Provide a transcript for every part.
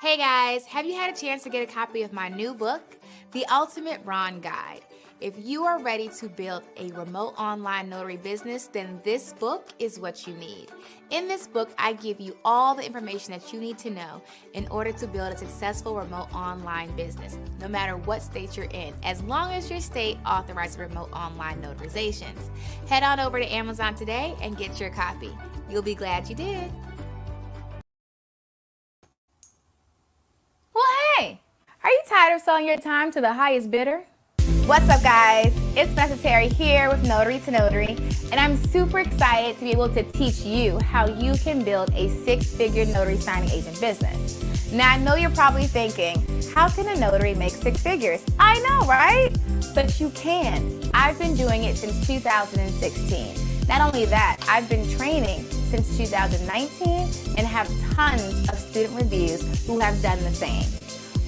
Hey guys, have you had a chance to get a copy of my new book, The Ultimate Ron Guide? If you are ready to build a remote online notary business, then this book is what you need. In this book, I give you all the information that you need to know in order to build a successful remote online business, no matter what state you're in, as long as your state authorizes remote online notarizations. Head on over to Amazon today and get your copy. You'll be glad you did. Well, hey, are you tired of selling your time to the highest bidder? What's up, guys? It's Necessary here with Notary to Notary, and I'm super excited to be able to teach you how you can build a six-figure notary signing agent business. Now, I know you're probably thinking, how can a notary make six figures? I know, right? But you can. I've been doing it since 2016. Not only that, I've been training since 2019 and have tons of student reviews who have done the same.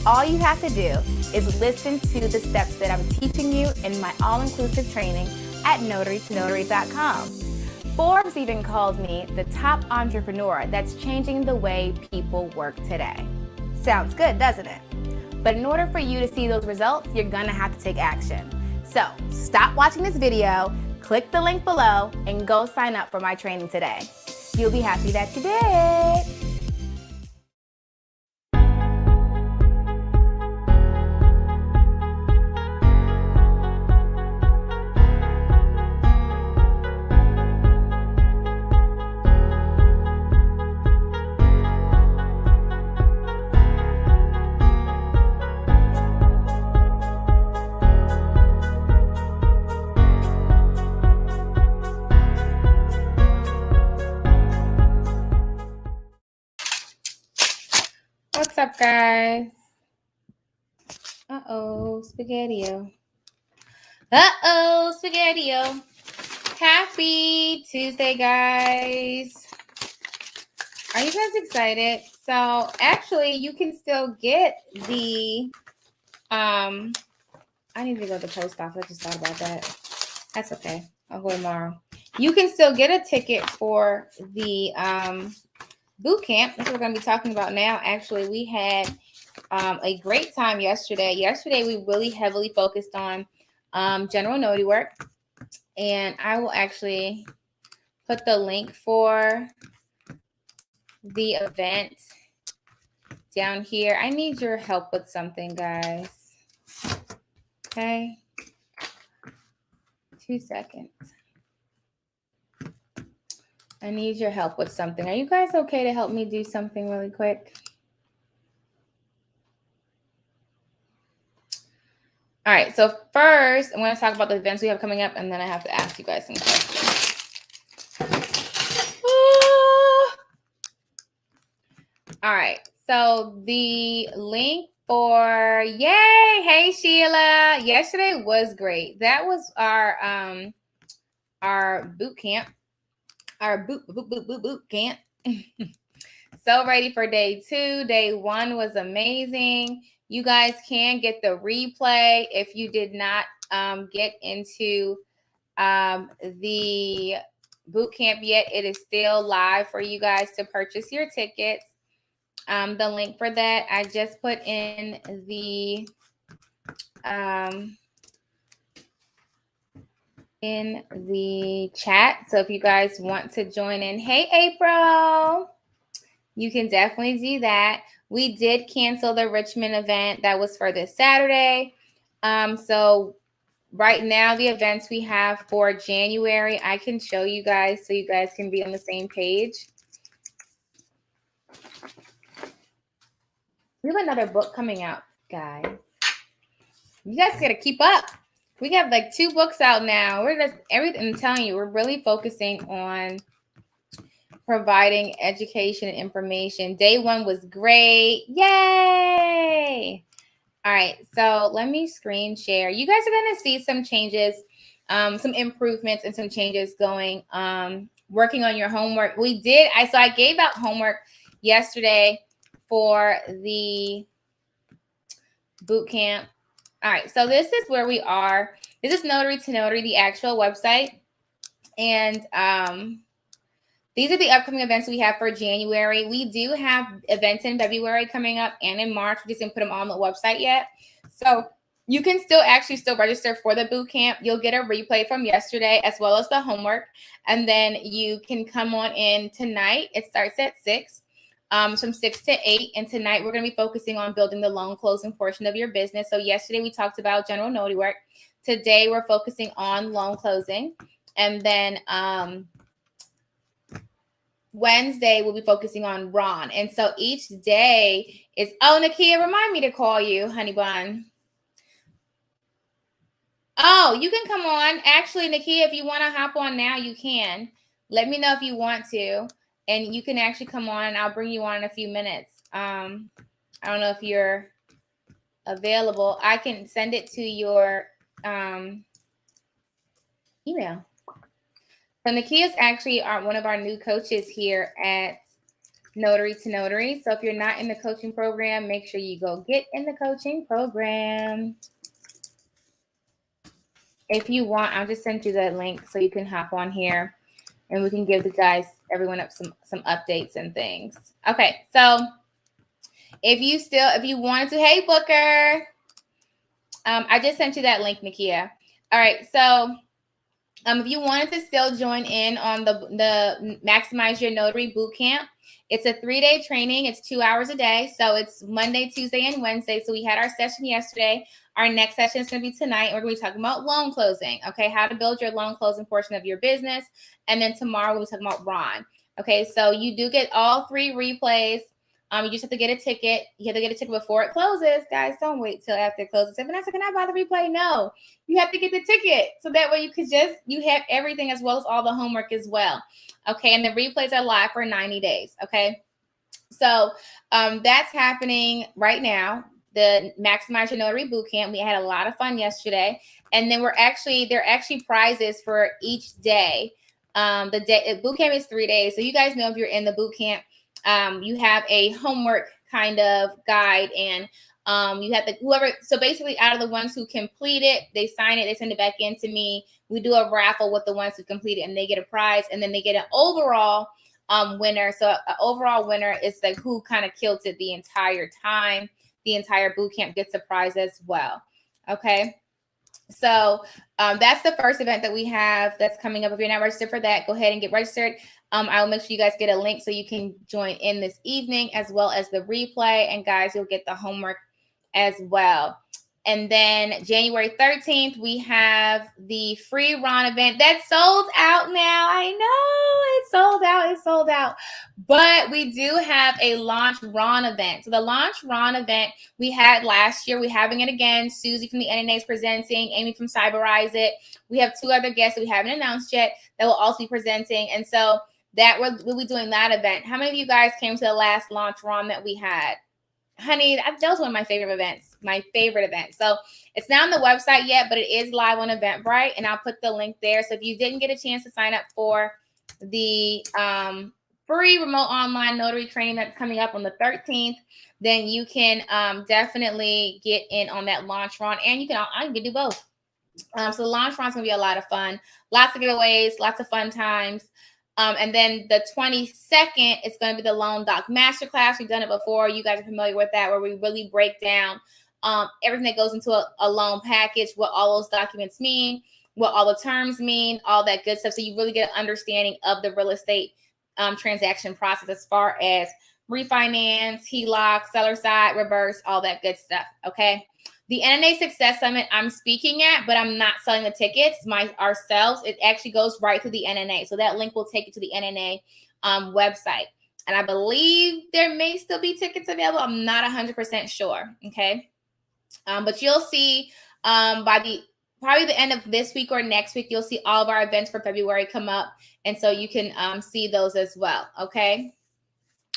All you have to do is listen to the steps that I'm teaching you in my all-inclusive training at notarytonotary.com. Forbes even called me the top entrepreneur that's changing the way people work today. Sounds good, doesn't it? But in order for you to see those results, you're gonna have to take action. So stop watching this video, click the link below, and go sign up for my training today. You'll be happy that you did. What's up, guys? Uh-oh, Spaghetti-O. Uh-oh, Spaghetti-O. Happy Tuesday, guys. Are you guys excited? So, actually, you can still get the, I need to go to the post office. I just thought about that. That's okay. I'll go tomorrow. You can still get a ticket for the, boot camp. That's what we're going to be talking about now. Actually, we had a great time yesterday. Yesterday, we really heavily focused on general notary work. And I will actually put the link for the event down here. I need your help with something, guys. Okay. 2 seconds. I need your help with something. Are you guys okay to help me do something really quick? All right, so first, I'm going to talk about the events we have coming up, and then I have to ask you guys some questions. All right, so the link for, yay, hey, Sheila. Yesterday was great. That was our boot camp. Our boot camp. So ready for day 2. Day 1 was amazing. You guys can get the replay if you did not get into the boot camp yet. It is still live for you guys to purchase your tickets. The link for that I just put in the chat. So if you guys want to join in, hey April, you can definitely do that. We did cancel the Richmond event that was for this Saturday. So right now the events we have for January, I can show you guys so you guys can be on the same page. We have another book coming out, guys. You guys got to keep up. We have like 2 books out now. We're just everything. I'm telling you, we're really focusing on providing education and information. Day 1 was great. Yay! All right, so let me screen share. You guys are going to see some changes, some improvements and some changes going, working on your homework. I gave out homework yesterday for the boot camp. All right, so this is where we are. This is Notary to Notary, the actual website. And These are the upcoming events we have for January. We do have events in February coming up and in March. We just didn't put them on the website yet. So you can still register for the boot camp. You'll get a replay from yesterday as well as the homework. And then you can come on in tonight. It starts at 6. From 6 to 8. And tonight we're going to be focusing on building the loan closing portion of your business. So yesterday we talked about general notary work. Today we're focusing on loan closing. And then Wednesday we'll be focusing on Ron. And so each day is, oh, Nakia, remind me to call you, honey bun. Oh, you can come on. Actually, Nakia, if you want to hop on now, you can. Let me know if you want to. And you can actually come on. I'll bring you on in a few minutes. I don't know if you're available. I can send it to your email. So Nakia is actually one of our new coaches here at Notary to Notary. So if you're not in the coaching program, make sure you go get in the coaching program. If you want, I'll just send you the link so you can hop on here and we can give everyone up some updates and things. Okay, so if you wanted to, hey Booker, I just sent you that link, Nakia. All right, so if you wanted to still join in on the Maximize Your Notary Bootcamp, it's a 3-day training. It's 2 hours a day. So it's Monday, Tuesday, and Wednesday. So we had our session yesterday. Our next session is going to be tonight. We're going to be talking about loan closing, okay, how to build your loan closing portion of your business. And then tomorrow we'll be talking about Ron. Okay, so you do get all 3 replays. You just have to get a ticket. You have to get a ticket before it closes. Guys, don't wait till after it closes. Say, Vanessa, can I buy the replay? No. You have to get the ticket. So that way you have everything as well as all the homework as well. Okay, and the replays are live for 90 days. Okay, so that's happening right now. The Maximize Your Notary Bootcamp. We had a lot of fun yesterday. And then there are actually prizes for each day. The bootcamp is 3 days. So you guys know if you're in the bootcamp, you have a homework kind of guide, and you have so basically out of the ones who complete it, they sign it, they send it back in to me. We do a raffle with the ones who complete it, and they get a prize, and then they get an overall winner. So an overall winner is like who kind of killed it the entire time. The entire boot camp gets a prize as well. Okay. So that's the first event that we have that's coming up. If you're not registered for that, go ahead and get registered. I will make sure you guys get a link so you can join in this evening as well as the replay. And guys, you'll get the homework as well. And then January 13th, we have the free Ron event that's sold out now. I know it's sold out. It's sold out. But we do have a Launch Ron event. So the Launch Ron event we had last year. We're having it again. Susie from the NNA is presenting. Amy from Cyberize It. We have 2 other guests that we haven't announced yet that will also be presenting. And so we'll be doing that event. How many of you guys came to the last Launch Ron that we had? Honey, that was one of my favorite events. So it's not on the website yet, but it is live on Eventbrite, and I'll put the link there. So if you didn't get a chance to sign up for the free remote online notary training that's coming up on the 13th, then you can definitely get in on that Launch Ron, and I can do both. So the Launch Ron is going to be a lot of fun. Lots of giveaways, lots of fun times. And then the 22nd, it's going to be the Loan Doc Masterclass. We've done it before. You guys are familiar with that, where we really break down everything that goes into a loan package, what all those documents mean, what all the terms mean, all that good stuff. So you really get an understanding of the real estate transaction process as far as refinance, HELOC, seller side, reverse, all that good stuff. Okay. The NNA Success Summit I'm speaking at, but I'm not selling the tickets ourselves. It actually goes right to the NNA. So that link will take you to the NNA website. And I believe there may still be tickets available. I'm not 100% sure. Okay. But you'll see by probably the end of this week or next week, you'll see all of our events for February come up. And so you can see those as well. Okay.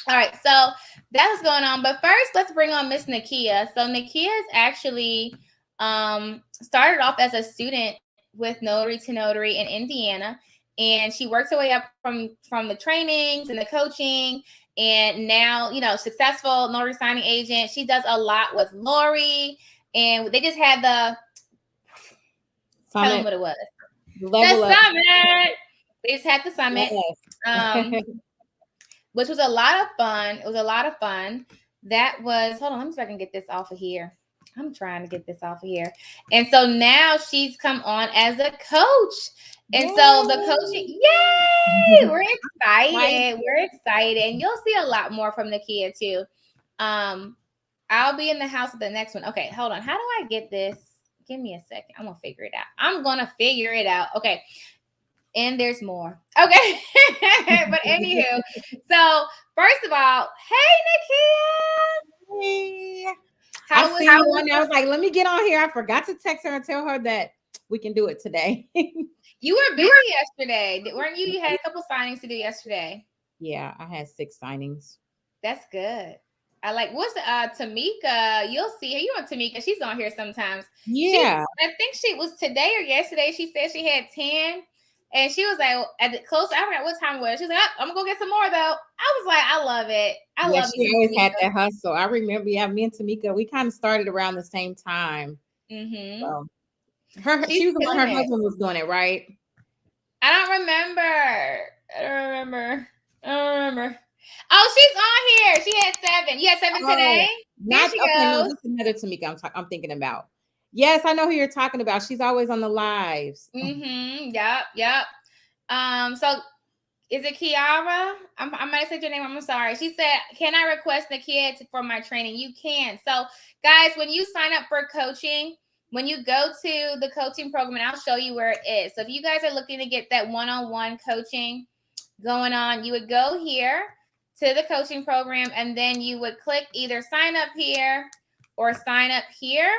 All right, so that's going on. But first, let's bring on Miss Nakia. So Nakia is actually started off as a student with Notary to Notary in Indiana, and she worked her way up from the trainings and the coaching, and now, successful notary signing agent. She does a lot with Lori, and they just had the summit. Tell them what it was. The summit. They just had the summit. Yes. which was a lot of fun. It was a lot of fun. That was, hold on, let me see if I can get this off of here. I'm trying to get this off of here. And so now she's come on as a coach. And so the coaching, yay! We're excited. We're excited. And you'll see a lot more from Nakia too. I'll be in the house with the next one. Okay, hold on. How do I get this? Give me a second. I'm going to figure it out. I'm going to figure it out. Okay. And there's more. Okay. But anywho, so first of all, hey, Nakia. Hey. I was like, let me get on here. I forgot to text her and tell her that we can do it today. You were busy yesterday, weren't you? You had a couple signings to do yesterday. Yeah, I had 6 signings. That's good. I like, what's Tamika? You'll see her. You know Tamika, she's on here sometimes. Yeah. I think she was today or yesterday. She said she had 10. And she was like, at the close, I forgot what time it was. She was like, I'm going to go get some more, though. I was like, I love it. I love it. She always had that hustle. I remember, me and Tamika, we kind of started around the same time. Mm-hmm. So she was the one, her husband was doing it, right? I don't remember. Oh, she's on here. She had 7. You had 7 today? There she goes. No, this is another Tamika I'm thinking about. Yes, I know who you're talking about. She's always on the lives. Mm-hmm. Yep. So is it Kiara? I might have said your name. I'm sorry. She said, can I request Nakia for my training? You can. So guys, when you sign up for coaching, when you go to the coaching program, and I'll show you where it is. So if you guys are looking to get that one-on-one coaching going on, you would go here to the coaching program, and then you would click either sign up here or sign up here.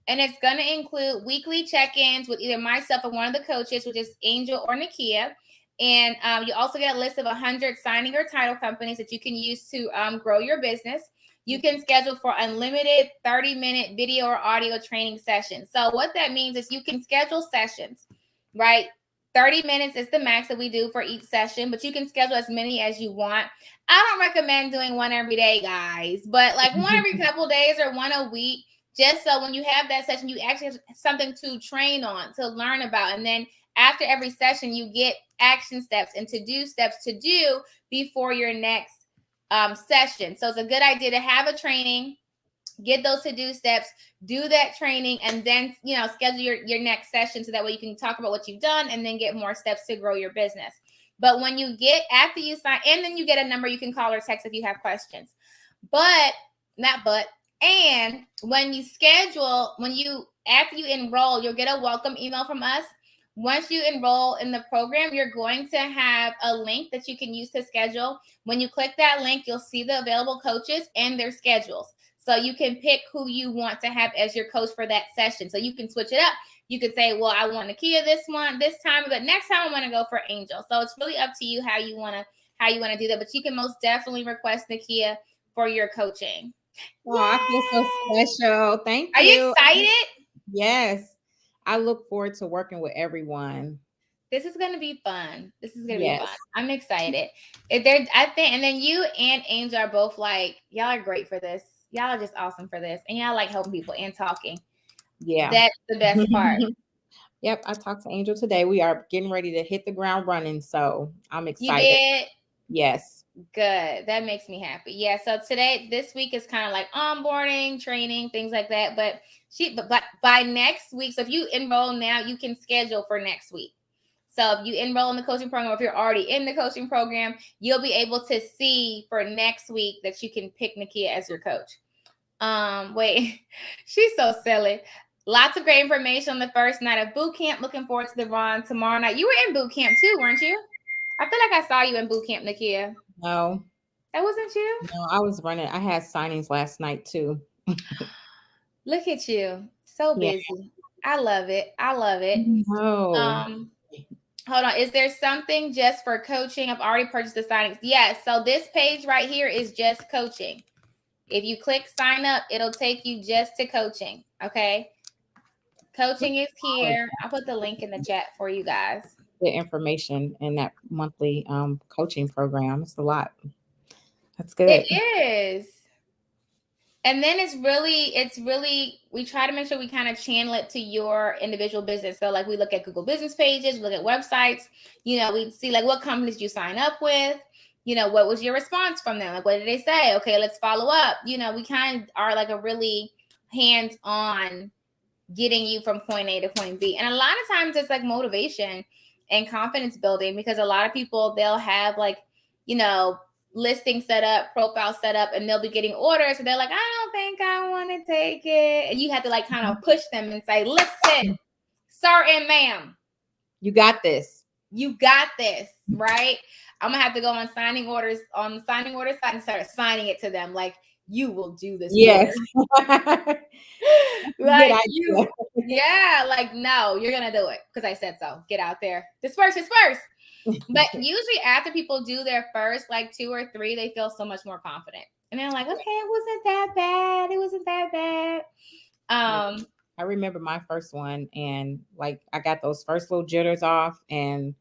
And it's going to include weekly check-ins with either myself or one of the coaches, which is Angel or Nakia. And you also get a list of 100 signing or title companies that you can use to grow your business. You can schedule for unlimited 30-minute video or audio training sessions. So what that means is you can schedule sessions, right? 30 minutes is the max that we do for each session, but you can schedule as many as you want. I don't recommend doing one every day, guys, but like one every couple of days or one a week, just so when you have that session, you actually have something to train on, to learn about. And then after every session, you get action steps and to-do steps to do before your next session. So it's a good idea to have a training, get those to-do steps, do that training, and then, schedule your next session so that way you can talk about what you've done and then get more steps to grow your business. But when you get, after you sign, and then you get a number you can call or text if you have questions. And when you schedule, after you enroll, you'll get a welcome email from us. Once you enroll in the program, you're going to have a link that you can use to schedule. When you click that link, you'll see the available coaches and their schedules. So you can pick who you want to have as your coach for that session. So you can switch it up. You could say, well, I want Nakia this time, but next time I want to go for Angel. So it's really up to you how you want to do that. But you can most definitely request Nakia for your coaching. Oh, I feel so special. Thank you. Are you excited? Yes. I look forward to working with everyone. This is going to be fun. Be fun. I'm excited. And then you and Angel are both like, y'all are great for this. Y'all are just awesome for this. And y'all like helping people and talking. Yeah. That's the best part. Yep. I talked to Angel today. We are getting ready to hit the ground running. So I'm excited. You did? Yes. Good. That makes me happy. Yeah. So this week is kind of like onboarding, training, things like that. But by next week, so if you enroll now, you can schedule for next week. So if you enroll in the coaching program, or if you're already in the coaching program, you'll be able to see for next week that you can pick Nakia as your coach. Wait, she's so silly. Lots of great information on the first night of boot camp. Looking forward to the run tomorrow night. You were in boot camp too, weren't you? I feel like I saw you in boot camp, Nakia. No. That wasn't you? No, I was running. I had signings last night too. Look at you. So busy. Yeah. I love it. No. Hold on. Is there something just for coaching? I've already purchased the signings. Yes. So this page right here is just coaching. If you click sign up, it'll take you just to coaching. Okay. Coaching is here. I'll put the link in the chat for you guys. The information in that monthly coaching program. It's a lot. That's good. It is. And then it's really, we try to make sure we kind of channel it to your individual business. So like we look at Google business pages, we look at websites, we see like what companies you sign up with, what was your response from them? Like, what did they say? Okay, let's follow up. We kind of are like a really hands-on getting you from point A to point B. And a lot of times it's like motivation and confidence building, because a lot of people, they'll have like, listing set up, profile set up, and they'll be getting orders. So they're like, I don't think I want to take it. And you have to like kind of push them and say, listen, sir and ma'am, you got this. You got this, right? I'm gonna have to go on the signing order side and start assigning it to them. Like, you will do this. Yes. Like you, yeah, like no, you're gonna do it because I said so. Get out there. Disperse. But usually after people do their first like 2 or 3, they feel so much more confident. And they're like, okay, it wasn't that bad. It wasn't that bad. I remember my first one, and like I got those first little jitters off, and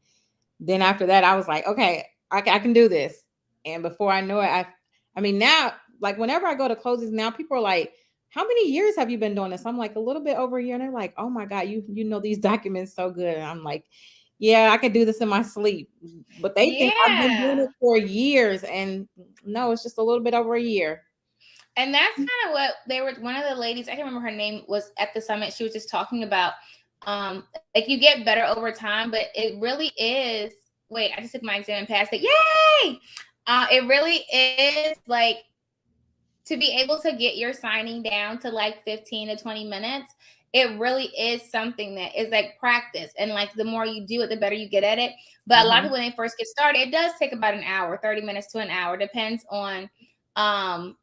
then after that I was like, okay, I can do this. And before I know it, I mean now, like whenever I go to closings now, people are like, how many years have you been doing this? I'm like, a little bit over a year. And they're like, oh my God, you know these documents so good. And I'm like, yeah, I could do this in my sleep. But they think I've been doing it for years. And no, it's just a little bit over a year. And that's kind of what one of the ladies, I can't remember her name, was at the summit. She was just talking about, like you get better over time, but it really is, wait, I just took my exam and passed it. Yay! It really is like, to be able to get your signing down to like 15 to 20 minutes, it really is something that is like practice. And like the more you do it, the better you get at it. But a lot of people, when they first get started, it does take about an hour, 30 minutes to an hour, depends on, I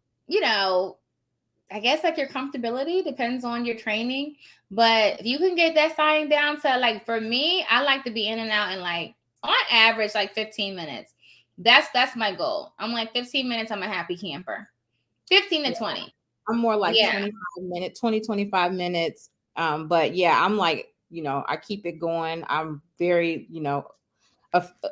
guess like your comfortability, depends on your training. But if you can get that signing down to like, for me, I like to be in and out in like on average, like 15 minutes. That's my goal. I'm like 15 minutes, I'm a happy camper. 15 to 20. I'm more like 25 minutes. But yeah, I'm like, I keep it going. I'm very,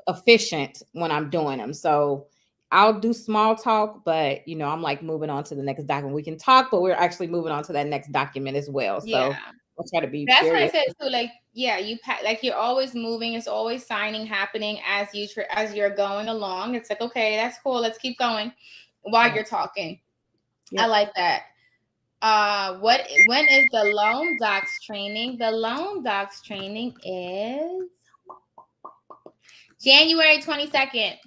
efficient when I'm doing them. So I'll do small talk, but I'm like moving on to the next document. We can talk, but we're actually moving on to that next document as well. So I'll try to be. That's what I said too. Like, yeah, like you're always moving. It's always signing happening as you're going along. It's like, okay, that's cool. Let's keep going while you're talking. Yep. I like that. When is the loan docs training? The loan docs training is January 22nd.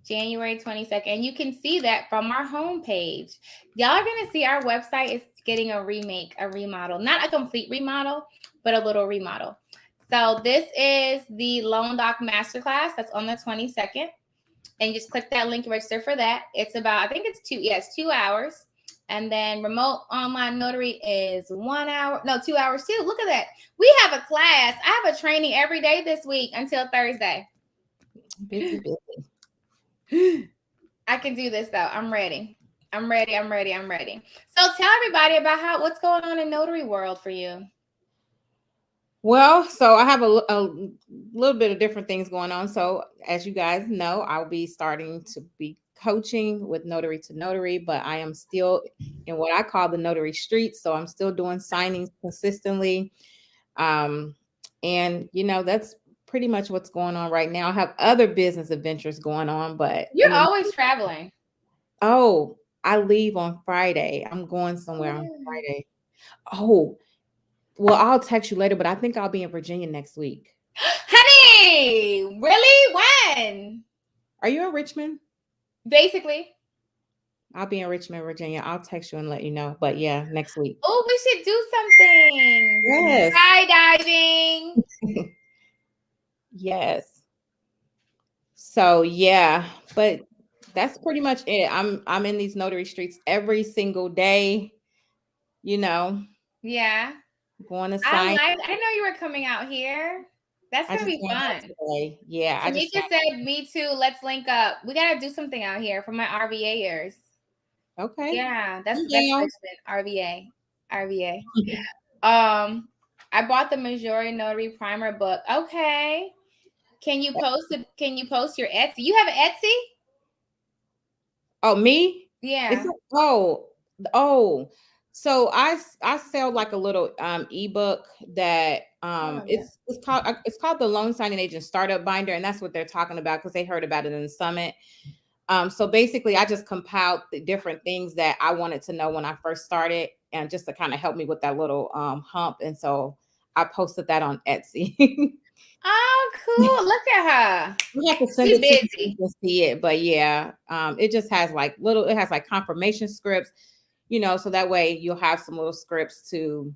January 22nd. And you can see that from our homepage. Y'all are going to see our website is getting a remodel. Not a complete remodel, but a little remodel. So this is the Loan Doc Masterclass that's on the 22nd. And just click that link and register for that. It's about, I think it's 2 hours. And then remote online notary is 1 hour. No, 2 hours too. Look at that. We have a class. I have a training every day this week until Thursday. Busy. I can do this though. I'm ready. So tell everybody about what's going on in notary world for you. Well, so I have a little bit of different things going on. So as you guys know, I'll be starting to be coaching with Notary to Notary, but I am still in what I call the notary streets. So I'm still doing signings consistently. And that's pretty much what's going on right now. I have other business adventures going on, but you're always traveling. Oh, I leave on Friday. I'm going somewhere on Friday. Oh, well, I'll text you later, but I think I'll be in Virginia next week. Honey, really? When? Are you in Richmond? Basically. I'll be in Richmond, Virginia. I'll text you and let you know. But yeah, next week. Oh, we should do something. Yes. Skydiving. Yes. So yeah, but that's pretty much it. I'm in these notary streets every single day. Yeah. Going to sign. I know you were coming out here. That's gonna be fun. Yeah. Tamika said, "Me too. Let's link up. We gotta do something out here for my RVAers." Okay. Yeah, that's RVA. I bought the Majority Notary Primer book. Okay. Can you post your Etsy? You have an Etsy? Oh, me? Yeah. Oh, so I sell like a little ebook that Oh yeah. it's called the Loan Signing Agent Startup Binder, and that's what they're talking about because they heard about it in the summit. So basically, I just compiled the different things that I wanted to know when I first started, and just to kind of help me with that little hump. And so I posted that on Etsy. Oh, cool. Look at her. We have to send She it to you so you busy. can see it, but yeah, it just has like it has like confirmation scripts, so that way you'll have some little scripts to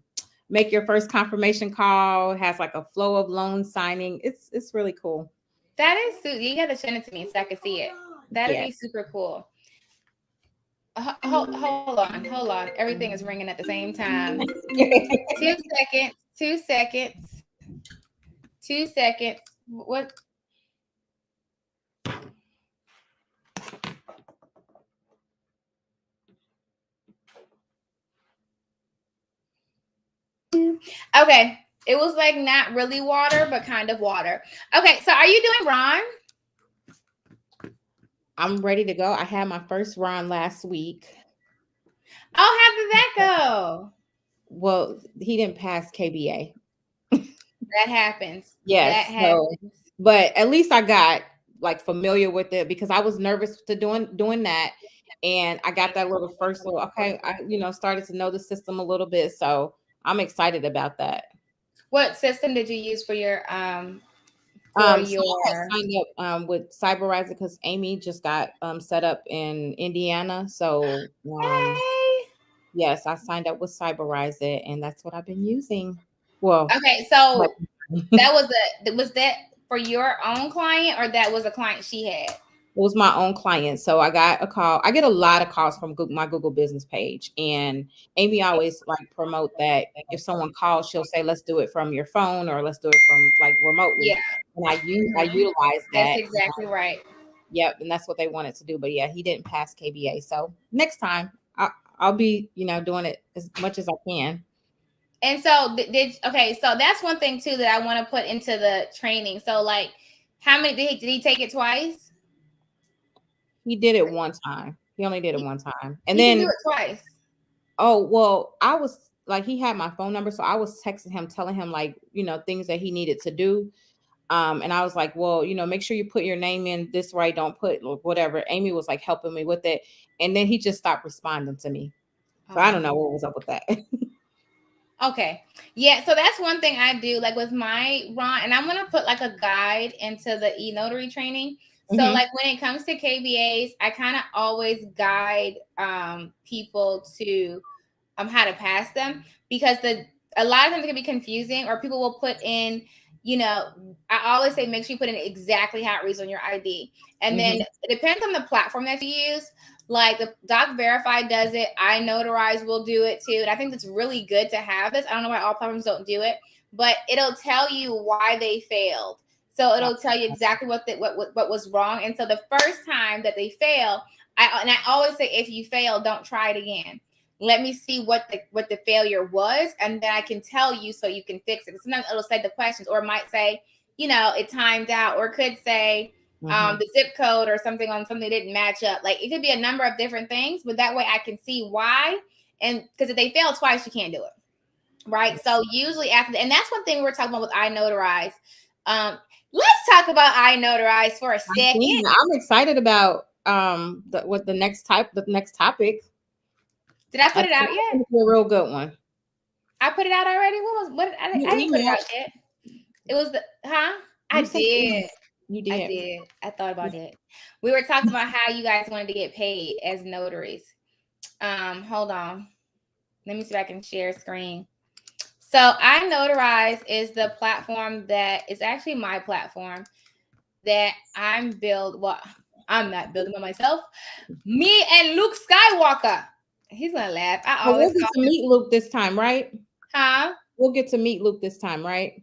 make your first confirmation call. It has like a flow of loan signing. It's really cool. That is you got to send it to me so I can see it. That'd Yeah. be super cool. Hold on. Everything is ringing at the same time. 2 seconds. 2 seconds. 2 seconds. What? Okay. It was like not really water, but kind of water. Okay. So are you doing Ron? I'm ready to go. I had my first run last week. Oh, how did that go? Well, he didn't pass KBA. That happens. That Yes. So, happens. but at least I got like familiar with it because I was nervous to doing that. And I got that little first little, okay, I started to know the system a little bit. So I'm excited about that. What system did you use for your So I had signed up with Cyberizer because Amy just got set up in Indiana. So Hey. yes, I signed up with Cyberizer, and that's what I've been using. Well, Okay, so it was that for your own client or that was a client she had? was my own client. So I got a call. I get a lot of calls from my Google business page, and Amy always like promote that if someone calls, she'll say, "Let's do it from your phone," or "Let's do it from like remotely." Yeah. And I Mhm. utilize That's that. exactly right. Yep, and that's what they wanted to do. But yeah, he didn't pass KBA. So next time I'll be, doing it as much as I can. And so okay, so that's one thing too that I want to put into the training. So like how many did he take it twice? He did it one time. He only did it one time. And You can do then, it twice. oh, well, I was like, he had my phone number. So I was texting him, telling him like, things that he needed to do. And I was like, well, make sure you put your name in this right. Don't put whatever. Amy was like helping me with it. And then he just stopped responding to me. So I don't know what was up with that. Okay. Yeah. So that's one thing I do, like with my Ron, and I'm gonna put like a guide into the e-notary training. So Hmm. like when it comes to KBAs, I kind of always guide people to how to pass them because a lot of times it can be confusing or people will put in, I always say make sure you put in exactly how it reads on your ID. And then Hmm. it depends on the platform that you use. Like the Doc Verify does it, I Notarize will do it too. And I think it's really good to have this. I don't know why all platforms don't do it, but it'll tell you why they failed. So it'll tell you exactly what was wrong. And so the first time that they fail, I always say if you fail, don't try it again. Let me see what the failure was, and then I can tell you so you can fix it. Sometimes it'll say the questions, or it might say, it timed out, or it could say Hmm. the zip code or something on something didn't match up. Like it could be a number of different things, but that way I can see why. And because if they fail twice, you can't do it. Right. So usually and that's one thing we're talking about with iNotarize. Let's talk about iNotarize for a second. I'm excited about the next topic. Did I I put it think out yet? it's a real good one. I put it out already. What? You I didn't put it emailed. out yet. It was I You sent the email. did. You I did. did. I thought about it. We were talking about how you guys wanted to get paid as notaries. Hold on. Let me see if I can share screen. So iNotarize is the platform that is actually my platform that I'm not building by myself. Me and Luke Skywalker. He's gonna laugh. I Well, always we'll get call to him, meet Luke this time, right? huh? We'll get to meet Luke this time, right?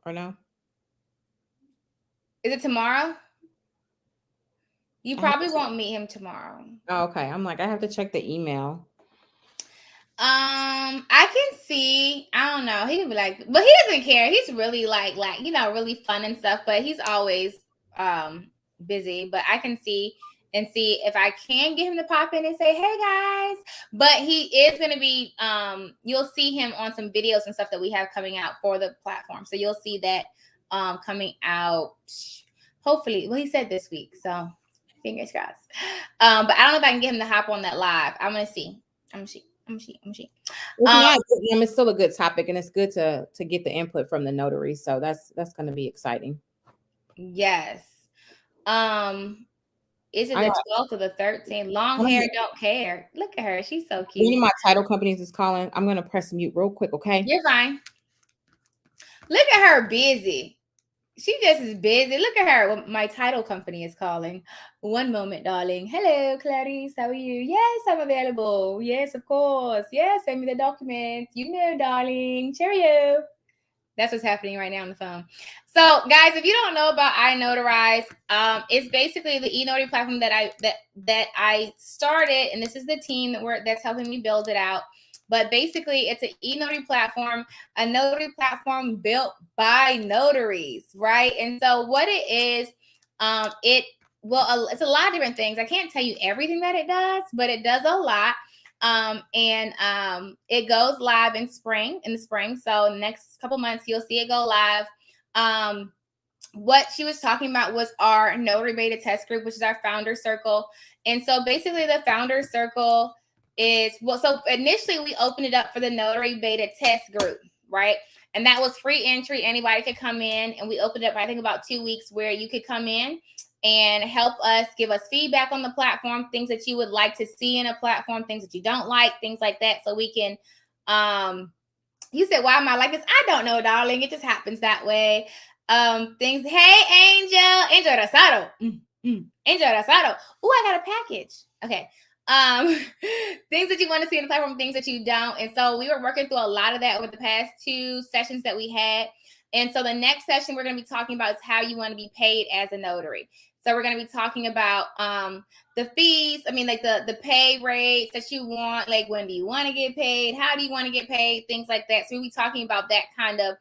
Or no? Is it tomorrow? You I have probably to check. won't meet him tomorrow. Oh, okay. I'm like, I have to check the email. I can see. I don't know. He can be like, but he doesn't care. He's really really fun and stuff. But he's always busy. But I can see and see if I can get him to pop in and say, hey guys. But he is going to be, you'll see him on some videos and stuff that we have coming out for the platform. So you'll see that coming out hopefully. Well, he said this week, so fingers crossed. But I don't know if I can get him to hop on that live. I'm going to see. It's still a good topic, and it's good to get the input from the notary. So that's going to be exciting. Yes. Is it the 12th or the 13th? Long hair, don't care. Look at her. She's so cute. One of my title companies is calling. I'm going to press mute real quick, okay? You're fine. Look at her busy. She just is busy. Look at her. My title company is calling. One moment, darling. Hello, Clarice. How are you? Yes, I'm available. Yes, of course. Yes, send me the documents. You know, darling. Cheerio. That's what's happening right now on the phone. So, guys, if you don't know about iNotarize, it's basically the e-notary platform that I started, and this is the team that's helping me build it out. But basically, it's an e-notary platform, a notary platform built by notaries, right? And so, what it is, it's a lot of different things. I can't tell you everything that it does, but it does a lot. It goes live in the spring. So next couple months, you'll see it go live. What she was talking about was our notary beta test group, which is our founder circle. And so basically the founder circle is, so initially we opened it up for the notary beta test group, right? And that was free entry. Anybody could come in, and we opened up, I think, about 2 weeks where you could come in and help us, give us feedback on the platform, things that you would like to see in a platform, things that you don't like, things like that. So we can, you said, why am I like this? I don't know, darling. It just happens that way. Things, hey, Angel Rosado. Angel Rosado. Oh, I got a package. Okay. Things that you want to see in the platform, things that you don't. And so we were working through a lot of that over the past 2 sessions that we had. And so the next session we're going to be talking about is how you want to be paid as a notary. So we're going to be talking about the fees. I mean, like the pay rates that you want, like when do you want to get paid? How do you want to get paid? Things like that. So we'll be talking about that kind of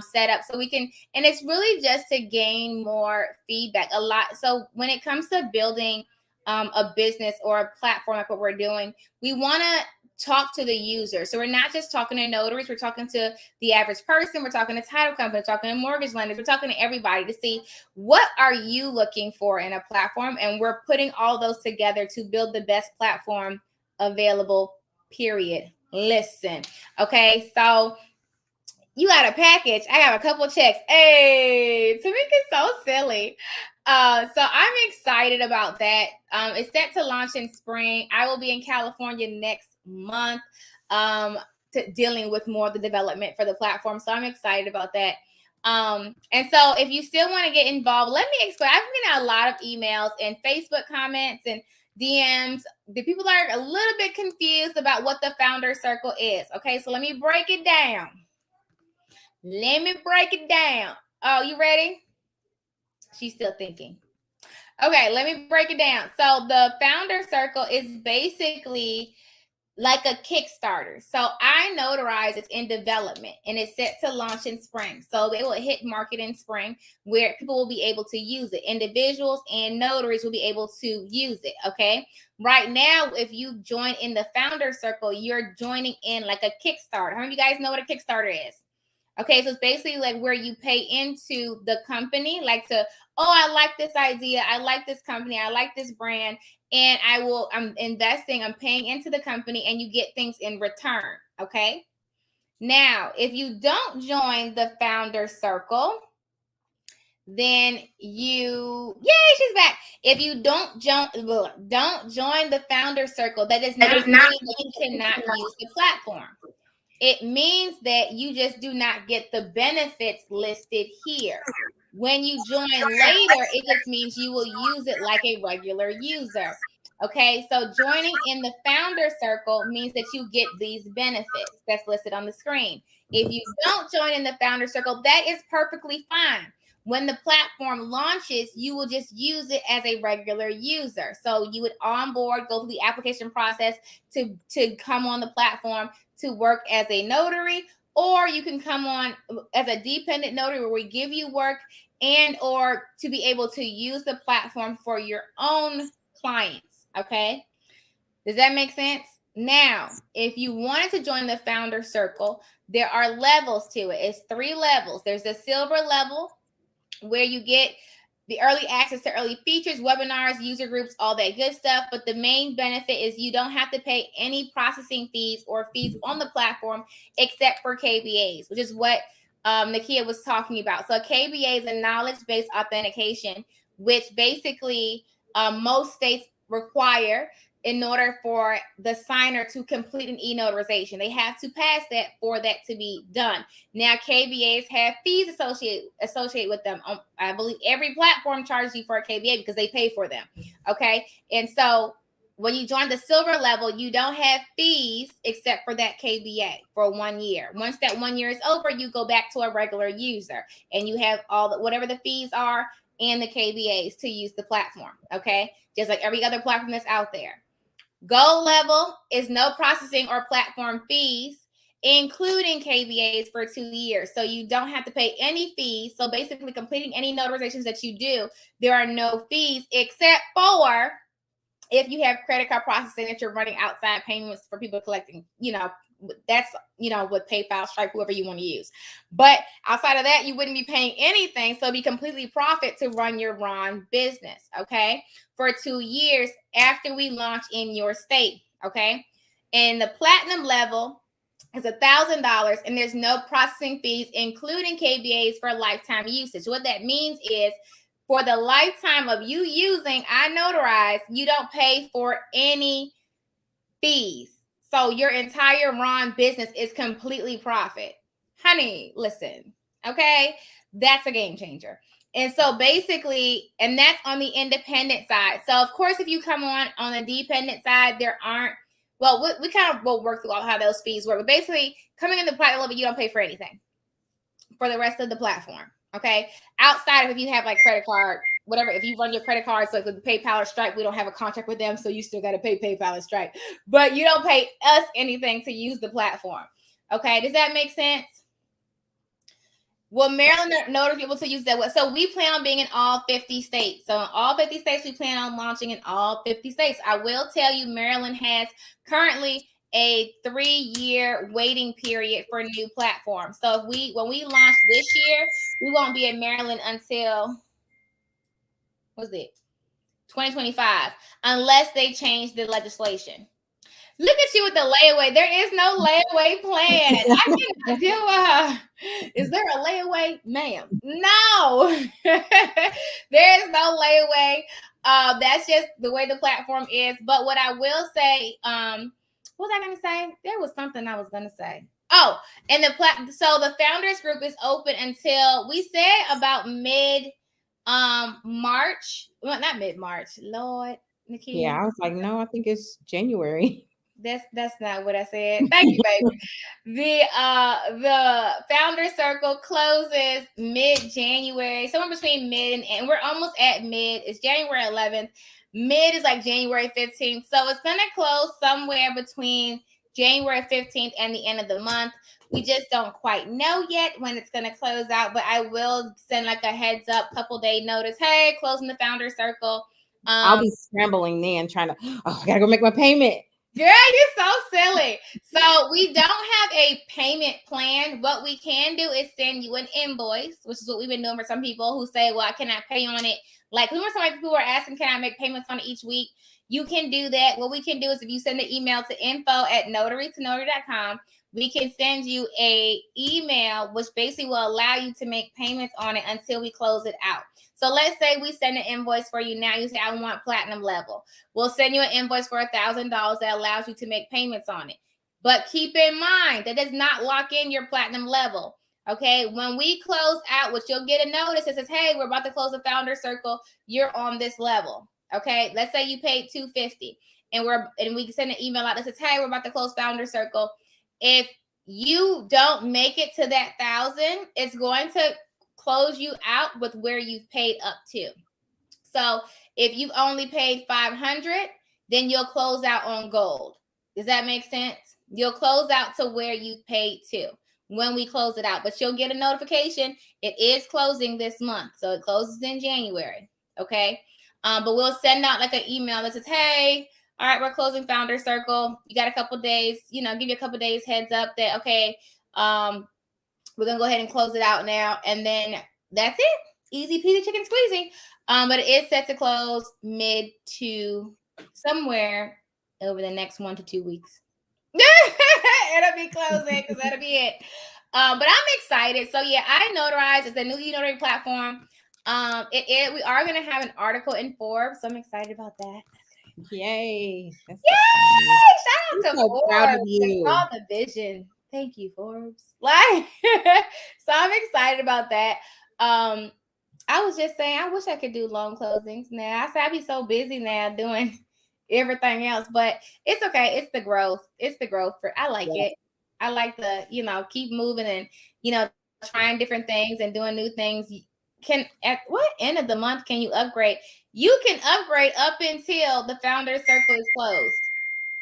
setup, so we can, and it's really just to gain more feedback a lot. So when it comes to building a business or a platform like what we're doing, we want to talk to the user. So we're not just talking to notaries, we're talking to the average person, we're talking to title companies, we're talking to mortgage lenders, we're talking to everybody to see what are you looking for in a platform, and we're putting all those together to build the best platform available, period. Listen, okay, so you got a package. I got a couple checks. Hey, Tamika's so silly. So I'm excited about that. It's set to launch in spring. I will be in California next month, dealing with more of the development for the platform. So I'm excited about that. And so if you still want to get involved, let me explain. I've been getting a lot of emails and Facebook comments and DMs. The people are a little bit confused about what the founder circle is. Okay, so let me break it down. Oh, you ready? She's still thinking. Okay, let me break it down. So the founder circle is basically like a Kickstarter. So iNotarize is in development and it's set to launch in spring. So they will hit market in spring where people will be able to use it. Individuals and notaries will be able to use it. Okay. Right now, if you join in the founder circle, you're joining in like a Kickstarter. How many of you guys know what a Kickstarter is? Okay, so it's basically like where you pay into the company, like I like this idea, I like this company, I like this brand, and I'm investing, I'm paying into the company, and you get things in return. Okay. Now, if you don't join the founder circle, then yay, she's back. If you don't join the founder circle, that does not mean that you cannot use the platform. It means that you just do not get the benefits listed here. When you join later, it just means you will use it like a regular user. Okay, so joining in the founder circle means that you get these benefits that's listed on the screen. If you don't join in the founder circle, that is perfectly fine. When the platform launches, you will just use it as a regular user. So you would onboard, go through the application process to come on the platform to work as a notary, or you can come on as a dependent notary where we give you work and or to be able to use the platform for your own clients. Okay. Does that make sense? Now, if you wanted to join the founder circle, there are levels to it. It's 3 levels. There's the silver level where you get the early access to early features, webinars, user groups, all that good stuff. But the main benefit is you don't have to pay any processing fees or fees on the platform except for KBAs, which is what Nakia was talking about. So KBA is a knowledge-based authentication, which basically most states require in order for the signer to complete an e-notarization. They have to pass that for that to be done. Now, KBAs have fees associated with them. I believe every platform charges you for a KBA because they pay for them. Okay. And so when you join the silver level, you don't have fees except for that KBA for 1 year. Once that 1 year is over, you go back to a regular user and you have all the whatever the fees are and the KBAs to use the platform. Okay. Just like every other platform that's out there. Gold level is no processing or platform fees, including KBAs for 2 years. So you don't have to pay any fees. So basically completing any notarizations that you do, there are no fees except for if you have credit card processing that you're running outside payments for people collecting, that's, with PayPal, Stripe, whoever you want to use. But outside of that, you wouldn't be paying anything. So it'd be completely profit to run your RON business, okay, for 2 years after we launch in your state, okay? And the platinum level is $1,000 and there's no processing fees, including KBAs for lifetime usage. What that means is for the lifetime of you using iNotarize, you don't pay for any fees. So your entire RON business is completely profit. Honey, listen, okay? That's a game changer. And so basically, and that's on the independent side. So of course, if you come on the dependent side, there aren't, well, we kind of will work through how those fees work. But basically, coming in the platinum level, you don't pay for anything for the rest of the platform. Okay. Outside of if you have like credit card, whatever, if you run your credit cards like with PayPal or Stripe, we don't have a contract with them. So you still got to pay PayPal and Stripe, but you don't pay us anything to use the platform. Okay. Does that make sense? Will Maryland notary be able to use that? So we plan on being in all 50 states. So in all 50 states, we plan on launching in all 50 states. I will tell you, Maryland has currently a 3-year waiting period for new platforms. So when we launch this year, we won't be in Maryland until, what's it, 2025, unless they change the legislation. Look at you with the layaway. There is no layaway plan. I cannot deal with her. Is there a layaway? Ma'am, no. There is no layaway. That's just the way the platform is. But what I will say, what was I going to say? There was something I was going to say. Oh, and so the founders group is open until we said about mid March. Well, not mid March. Lord, Nikki. Yeah, I was like, no, I think it's January. That's not what I said. Thank you, baby. The founder circle closes mid-January, somewhere between mid and we're almost at mid. It's January 11th. Mid is like January 15th. So it's gonna close somewhere between January 15th and the end of the month. We just don't quite know yet when it's gonna close out, but I will send like a heads up, couple day notice. Hey, closing the founder circle. I'll be scrambling then trying to, I gotta go make my payment. Girl, you're so silly. So we don't have a payment plan. What we can do is send you an invoice, which is what we've been doing for some people who say, well, I cannot pay on it. Like, who are some people who are asking, can I make payments on it each week? You can do that. What we can do is if you send the email to info@notarytonotary.com, we can send you a email, which basically will allow you to make payments on it until we close it out. So let's say we send an invoice for you now. You say, I want platinum level. We'll send you an invoice for $1,000 that allows you to make payments on it. But keep in mind, that does not lock in your platinum level. Okay, when we close out, which you'll get a notice that says, hey, we're about to close the founder circle. You're on this level. Okay, let's say you paid $250 and we send an email out that says, hey, we're about to close founder circle. If you don't make it to that 1,000, it's going to close you out with where you've paid up to. So if you've only paid $500, then you'll close out on gold. Does that make sense? You'll close out to where you've paid to when we close it out, but you'll get a notification. It is closing this month. So it closes in January. Okay. But we'll send out like an email that says, hey, all right, we're closing Founder Circle. You got a couple days, give you a couple days heads up that, okay, we're going to go ahead and close it out now. And then that's it. Easy peasy chicken squeezy. But it is set to close mid to somewhere over the next 1 to 2 weeks. It'll be closing because that'll be it. But I'm excited. So yeah, iNotarize is the new e-notary platform. We are going to have an article in Forbes, so I'm excited about that. Yay! Yay! Shout out to so proud of Forbes. you. All the vision. Thank you, Forbes. So I'm excited about that. I was just saying, I wish I could do loan closings now. I said I'd be so busy now doing everything else, but it's okay. It's the growth. I like it. I like the, keep moving and, trying different things and doing new things. At what end of the month can you upgrade? You can upgrade up until the Founder Circle is closed.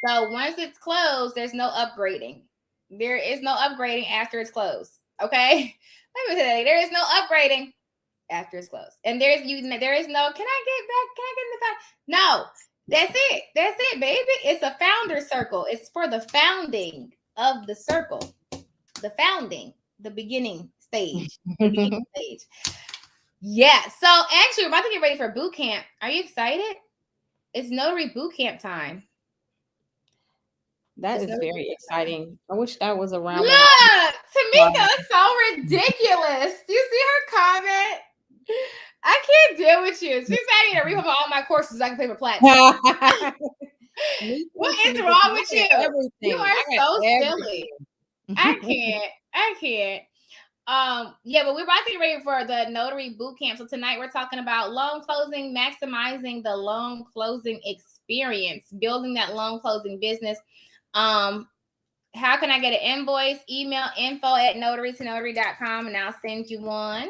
So once it's closed, there's no upgrading. There is no upgrading after it's closed. Okay. Let me tell you, there is no upgrading after it's closed. And there is no, can I get in the back? No, that's it, baby. It's a Founder Circle. It's for the founding of the circle. The beginning stage. Yeah. So actually, we're about to get ready for boot camp. Are you excited? It's Notary Bootcamp time. That is very exciting. I wish that was around. Look, Tamika, it's so ridiculous. Do you see her comment? I can't deal with you. She's saying I need to refund all my courses so I can pay for platinum. What is wrong with you? Everything. You are so silly. I can't. Yeah, but we're about to get ready for the Notary Bootcamp. So tonight we're talking about loan closing, maximizing the loan closing experience, building that loan closing business. How can I get an invoice? Email info@notarytonotary.com and I'll send you one.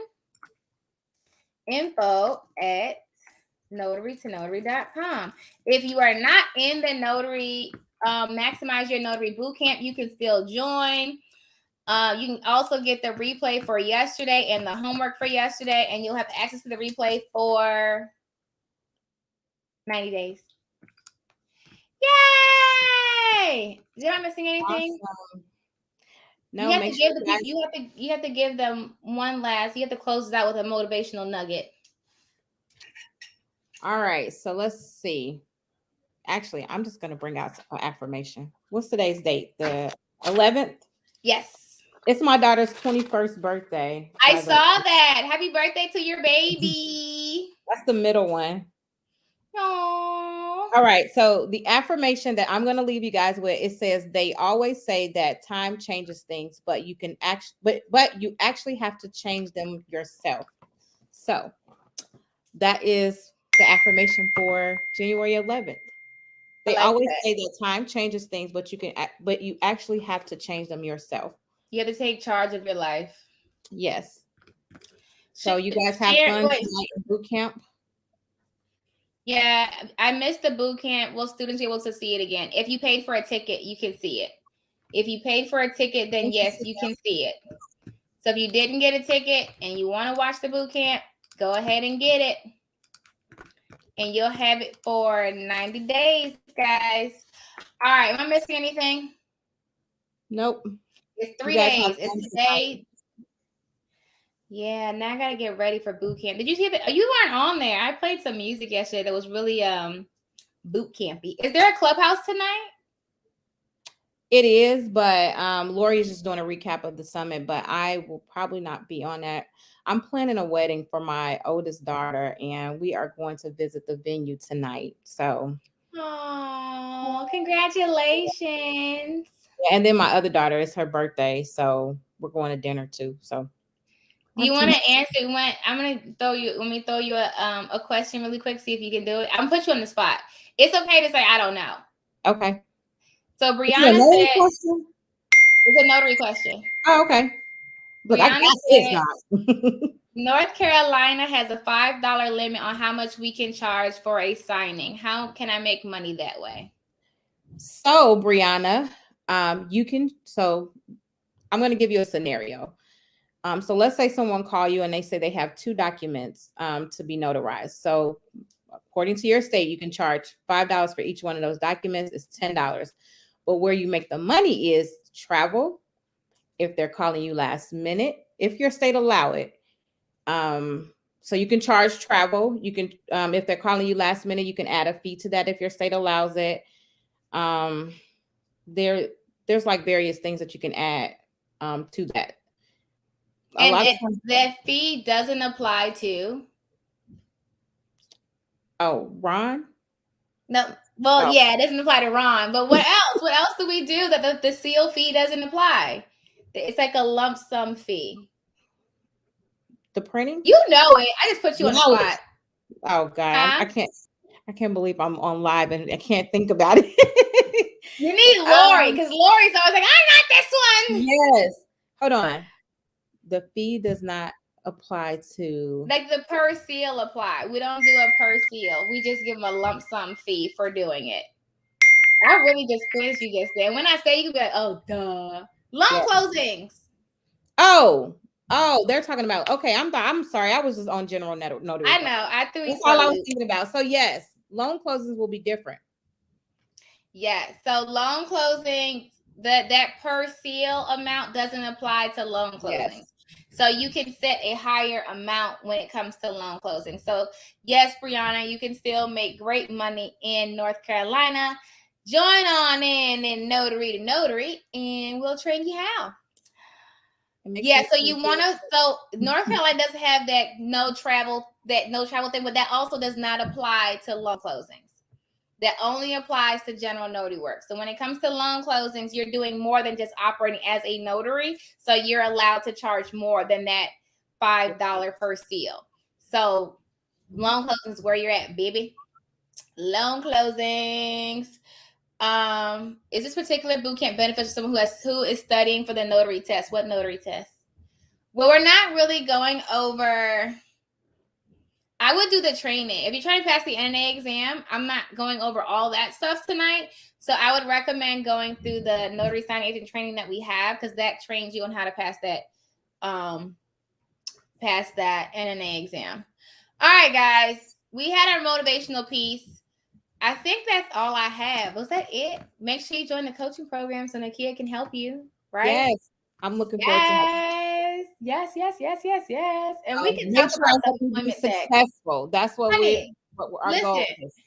info@notarytonotary.com. If you are not in the Notary Maximize Your Notary Bootcamp, you can still join. You can also get the replay for yesterday and the homework for yesterday, and you'll have access to the replay for 90 days. Yay! Am I missing anything? Awesome. No, you have to give you have to give them one last. You have to close it out with a motivational nugget. All right, so let's see. Actually, I'm just going to bring out an affirmation. What's today's date? The 11th? Yes. It's my daughter's 21st birthday. I saw that. Happy birthday to your baby. That's the middle one. Aww. All right, so the affirmation that I'm going to leave you guys with, it says they always say that time changes things, but you can but you actually have to change them yourself. So that is the affirmation for January 11th. They always say that time changes things, but you actually have to change them yourself. You have to take charge of your life. Yes. So you guys have fun tonight in boot camp? Yeah, I missed the boot camp. Will students be able to see it again? If you paid for a ticket, you can see it. If you paid for a ticket, then yes, you can see it. So if you didn't get a ticket and you want to watch the boot camp, go ahead and get it. And you'll have it for 90 days, guys. All right, am I missing anything? Nope. It's 3 days. It's today. Yeah, now I gotta get ready for boot camp. Did you see that? You weren't on there. I played some music yesterday that was really boot campy. Is there a clubhouse tonight? It is, but Lori is just doing a recap of the summit, but I will probably not be on that. I'm planning a wedding for my oldest daughter, and we are going to visit the venue tonight. So, oh, congratulations! And then my other daughter, it's her birthday, so we're going to dinner too. So, do you want to answer? I'm gonna throw you. Let me throw you a question really quick. See if you can do it. I'm gonna put you on the spot. It's okay to say I don't know. Okay. So Brianna said, "It's a notary question." Oh, okay. Look, Brianna said, North Carolina has a $5 limit on how much we can charge for a signing. How can I make money that way? So, Brianna, you can. So, I'm going to give you a scenario. So let's say someone call you and they say they have 2 documents to be notarized. So according to your state, you can charge $5 for each one of those documents. It's $10. But where you make the money is travel. If they're calling you last minute, if your state allow it. So you can charge travel. You can, if they're calling you last minute, you can add a fee to that if your state allows it. There's like various things that you can add to that. That fee doesn't apply to. Oh, Ron? No, well, yeah, it doesn't apply to Ron. But what else? What else do we do that the seal fee doesn't apply? It's like a lump sum fee. The printing? You know it. I just put you on the spot. Oh God, I can't believe I'm on live and I can't think about it. You need Lori, because Lori's always like, I got this one. Yes. Hold on. The fee does not apply to, like, the per seal apply. We don't do a per seal. We just give them a lump sum fee for doing it. I really just quizzed you just then. When I say, you can be like, oh, duh. Loan closings. Oh, they're talking about, okay, I'm sorry. I was just on general notary. I know. I threw you. That's all I was thinking about. So yes, loan closings will be different. Yes. So loan closing, that per seal amount doesn't apply to loan closings. Yes. So you can set a higher amount when it comes to loan closing. So yes, Brianna, you can still make great money in North Carolina. Join on in Notary to Notary, and we'll train you how. Yeah, so you want to, so North Carolina does have that no travel thing, but that also does not apply to loan closings. That only applies to general notary work. So when it comes to loan closings, you're doing more than just operating as a notary. So you're allowed to charge more than that $5 per seal. So loan closings, where you're at, baby. Loan closings. Is this particular bootcamp beneficial to someone who is studying for the notary test? What notary test? Well, we're not really going over. I would do the training. If you're trying to pass the NNA exam, I'm not going over all that stuff tonight. So I would recommend going through the notary signing agent training that we have, because that trains you on how to pass that NNA exam. All right, guys. We had our motivational piece. I think that's all I have. Was that it? Make sure you join the coaching program so Nakia can help you, right? Yes. I'm looking forward to it. Yes. And we can talk about self-employment tax. Successful. That's what our goal is.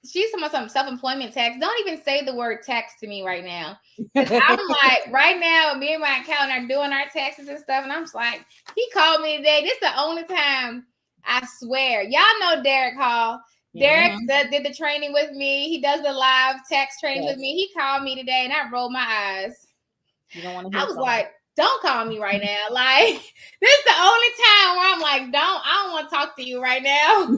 She's talking about some self-employment tax. Don't even say the word tax to me right now. Because I'm like, right now, me and my accountant are doing our taxes and stuff. And I'm just like, he called me today. This is the only time, I swear. Y'all know Derek Hall. Derek did the training with me. He does the live tax training with me. He called me today and I rolled my eyes. I was like, don't call me right now. Like, this is the only time where I'm like, I don't want to talk to you right now.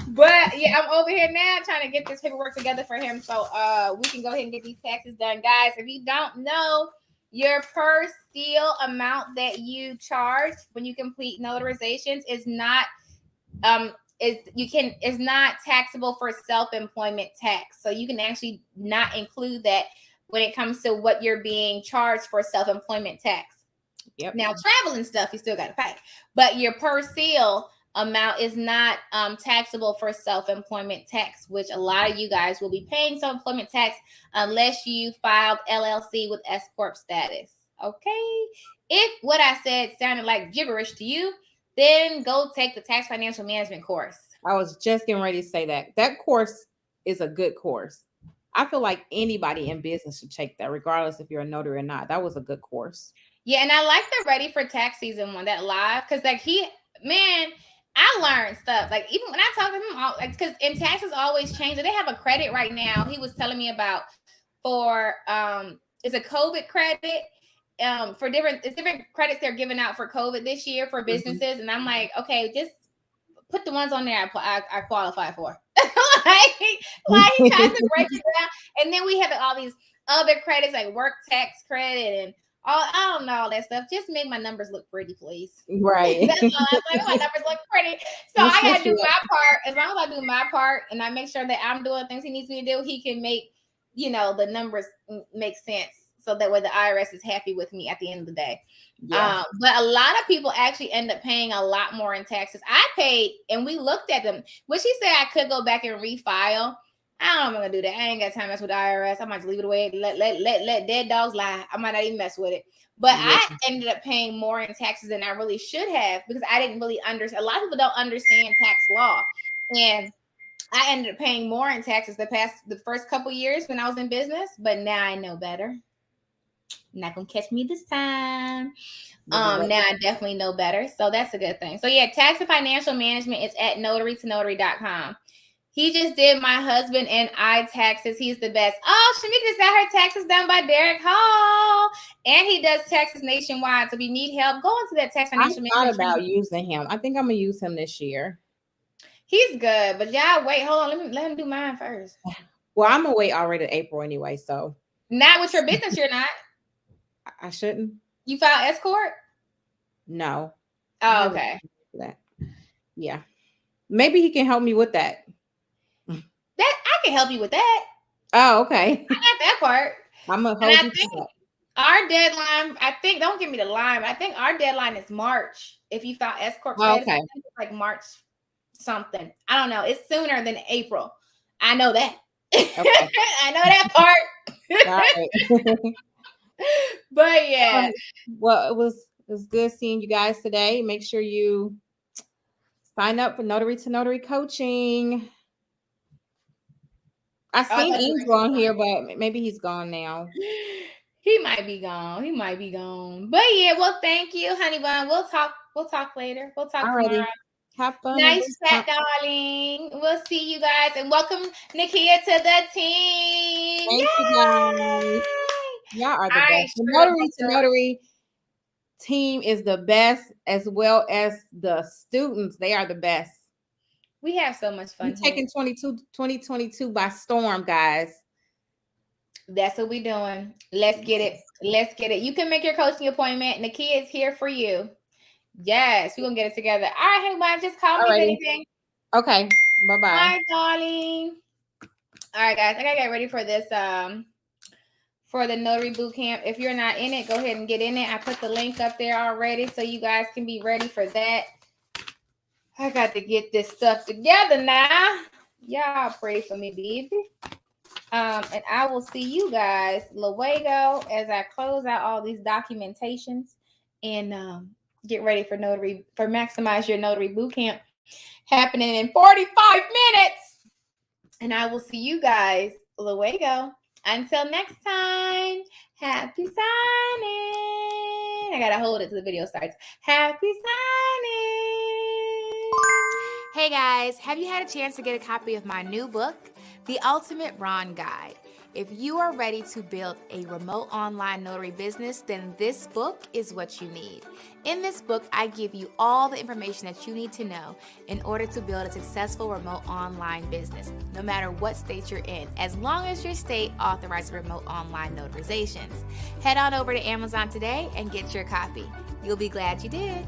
But yeah, I'm over here now trying to get this paperwork together for him. So we can go ahead and get these taxes done. Guys, if you don't know, your per seal amount that you charge when you complete notarizations is not is not taxable for self-employment tax. So you can actually not include that when it comes to what you're being charged for self-employment tax. Yep. Now, traveling stuff, you still got to pay. But your per seal amount is not taxable for self-employment tax, which a lot of you guys will be paying self-employment tax unless you filed LLC with S-Corp status. Okay? If what I said sounded like gibberish to you, then go take the tax financial management course. I was just getting ready to say that. That course is a good course. I feel like anybody in business should take that, regardless if you're a notary or not. That was a good course. Yeah, and I like the Ready for Tax Season one, that live, because like I learned stuff. Like even when I talk to him, because in taxes always change. They have a credit right now. He was telling me about for it's a COVID credit. For different credits they're giving out for COVID this year for businesses, and I'm like, okay, just put the ones on there I qualify for. like he tries to break it down, and then we have all these other credits like work tax credit and I don't know all that stuff. Just make my numbers look pretty, please. Right. That's all. Like, my numbers look pretty, so I gotta do my part. As long as I do my part and I make sure that I'm doing things he needs me to do, he can make the numbers make sense. so that way the IRS is happy with me at the end of the day. Yeah. But a lot of people actually end up paying a lot more in taxes. I paid, and we looked at them. When she said I could go back and refile, I don't know if I'm gonna do that. I ain't got time to mess with the IRS. I might just leave it away. Let dead dogs lie. I might not even mess with it. But Yeah. I ended up paying more in taxes than I really should have because I didn't really understand. A lot of people don't understand tax law, and I ended up paying more in taxes the first couple years when I was in business. But now I know better. Not gonna catch me this time. Now I definitely know better. So that's a good thing. So yeah, tax and financial management is at notarytonotary.com. He just did my husband and I taxes. He's the best. Oh, Shamika just got her taxes done by Derek Hall. And he does taxes nationwide. So if you need help, go into that tax financial I thought management. about using him. I think I'm gonna use him this year. He's good, but y'all wait, hold on. Let him do mine first. Well, I'm gonna wait already to April anyway, so Not with your business, you're not. I shouldn't. You filed escort? No. Oh, okay. That. Yeah. Maybe he can help me with that. That I can help you with that. Oh, okay. I got that part. I'm gonna hold you to that. Our deadline, I think, don't give me the line, but I think our deadline is March. If you file escort status, Okay. I think it's like March something. I don't know. It's sooner than April. I know that. Okay. I know that part. All right. But yeah. Well, it was good seeing you guys today. Make sure you sign up for Notary to Notary coaching. I seen Angel on here, but maybe he's gone now. He might be gone. He might be gone. But yeah, well, thank you, honey bun. We'll talk later. We'll talk tomorrow. Have fun. Nice chat, darling. We'll see you guys, and welcome Nakia to the team. Thank you guys. Y'all are the best. The Notary to Notary team is the best, as well as the students. They are the best. We have so much fun. We're taking 2022 by storm, guys. That's what we're doing. Let's get it. Let's get it. You can make your coaching appointment. Nakia is here for you. Yes, we're gonna get it together. All right, honey bun, just call me if anything. Okay. Bye-bye. Bye, darling. All right, guys. I gotta get ready for this for the Notary Bootcamp. If you're not in it, go ahead and get in it. I put the link up there already so you guys can be ready for that. I got to get this stuff together now. Y'all pray for me, baby. And I will see you guys luego as I close out all these documentations and get ready for Maximize Your Notary Bootcamp happening in 45 minutes. And I will see you guys luego. Until next time, happy signing. I gotta hold it till the video starts. Happy signing. Hey guys, have you had a chance to get a copy of my new book, The Ultimate Ron Guide? If you are ready to build a remote online notary business, then this book is what you need. In this book, I give you all the information that you need to know in order to build a successful remote online business, no matter what state you're in, as long as your state authorizes remote online notarizations. Head on over to Amazon today and get your copy. You'll be glad you did.